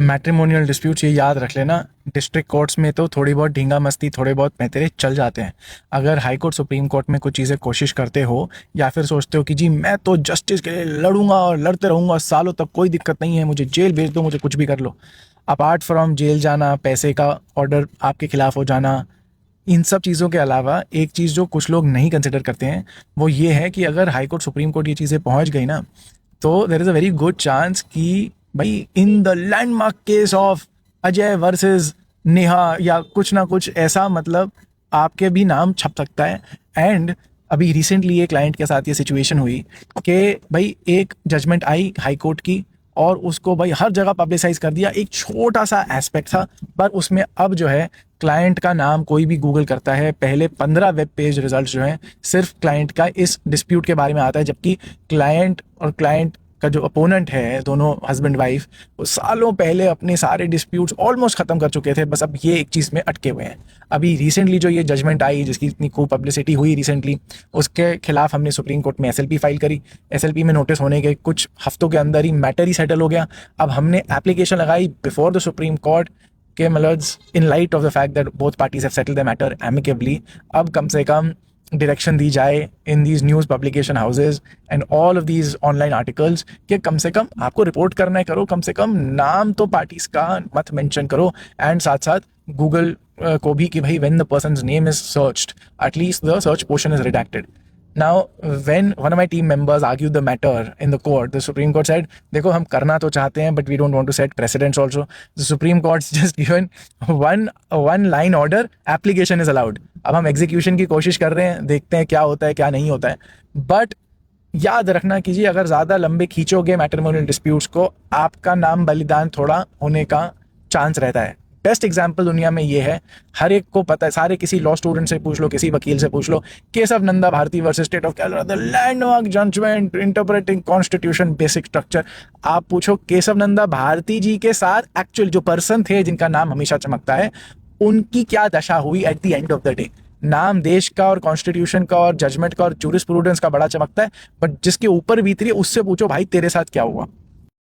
Matrimonial disputes, ये याद रख लेना, डिस्ट्रिक्ट कोर्ट्स में तो थोड़ी बहुत ढींगा मस्ती, थोड़े बहुत पैंतरे चल जाते हैं। अगर हाई कोर्ट सुप्रीम कोर्ट में कुछ चीज़ें कोशिश करते हो या फिर सोचते हो कि जी मैं तो जस्टिस के लिए लड़ूंगा और लड़ते रहूंगा सालों तक, कोई दिक्कत नहीं है, मुझे जेल भेज दो, मुझे कुछ भी कर लो। अपार्ट फ्रॉम जेल जाना, पैसे का ऑर्डर आपके खिलाफ हो जाना, इन सब चीज़ों के अलावा एक चीज़ जो कुछ लोग नहीं कंसिडर करते हैं वो ये है कि अगर हाई कोर्ट सुप्रीम कोर्ट ये चीज़ें पहुंच गई ना, तो there is a very good chance कि भाई in the landmark case of Ajay versus Neha या कुछ ना कुछ ऐसा, मतलब आपके भी नाम छप सकता है। एंड अभी रिसेंटली एक क्लाइंट के साथ ये सिचुएशन हुई कि भाई एक जजमेंट आई हाई कोर्ट की और उसको भाई हर जगह पब्लिसाइज कर दिया। एक छोटा सा एस्पेक्ट था, पर उसमें अब जो है क्लाइंट का नाम कोई भी गूगल करता है, पहले 15 वेब पेज रिजल्ट जो हैं सिर्फ क्लाइंट का इस डिस्प्यूट के बारे में आता है, जबकि क्लाइंट और क्लाइंट का जो अपोनेंट है, दोनों हस्बैंड वाइफ, वो सालों पहले अपने सारे डिस्प्यूट्स ऑलमोस्ट खत्म कर चुके थे, बस अब ये एक चीज़ में अटके हुए हैं। अभी रिसेंटली जो ये जजमेंट आई जिसकी इतनी खूब पब्लिसिटी हुई रिसेंटली, उसके खिलाफ हमने सुप्रीम कोर्ट में एसएलपी फाइल करी। एसएलपी में नोटिस होने के कुछ हफ्तों के अंदर ही मैटर ही सेटल हो गया। अब हमने एप्लीकेशन लगाई बिफोर द सुप्रीम कोर्ट के, मतलब in light of the fact that both parties have settled the matter amicably, अब कम से कम डायरेक्शन दी जाए in these news publication houses and all of these online articles कि कम से कम आपको रिपोर्ट करना है, करो, कम से कम नाम तो पार्टीज का मत मेंशन करो। एंड साथ साथ गूगल को भी कि भाई when the person's name is searched, at least the search portion is redacted. Now, when one of my team members argued the matter in the court, the Supreme Court said, देखो हम करना तो चाहते हैं but we don't want to set precedents also. The Supreme Court's just given one line order, application is allowed. अब हम execution की कोशिश कर रहे हैं, देखते हैं क्या होता है क्या नहीं होता है। But याद रखना कीजिए, अगर ज़्यादा लंबे खींचोगे मैट्रिमोनियल डिस्प्यूट्स को, आपका नाम बलिदान थोड़ा होने का चांस रहता है। बेस्ट एग्जाम्पल दुनिया में ये है, हर एक को पता है, सारे किसी लॉ स्टूडेंट से पूछ लो, किसी वकील से पूछ लो, Keshav Nanda Bharati versus state of Kerala, the landmark judgement interpreting constitution basic structure. आप पूछो केशव नंदा भारती जी के साथ एक्चुअल जो पर्सन थे जिनका नाम हमेशा चमकता है, उनकी क्या दशा हुई at the end of the day. नाम देश का और कॉन्स्टिट्यूशन का और जजमेंट का और जूरिस्प्रूडेंस का बड़ा चमकता है, बट जिसके ऊपर बीत रही है उससे पूछो भाई तेरे साथ क्या हुआ।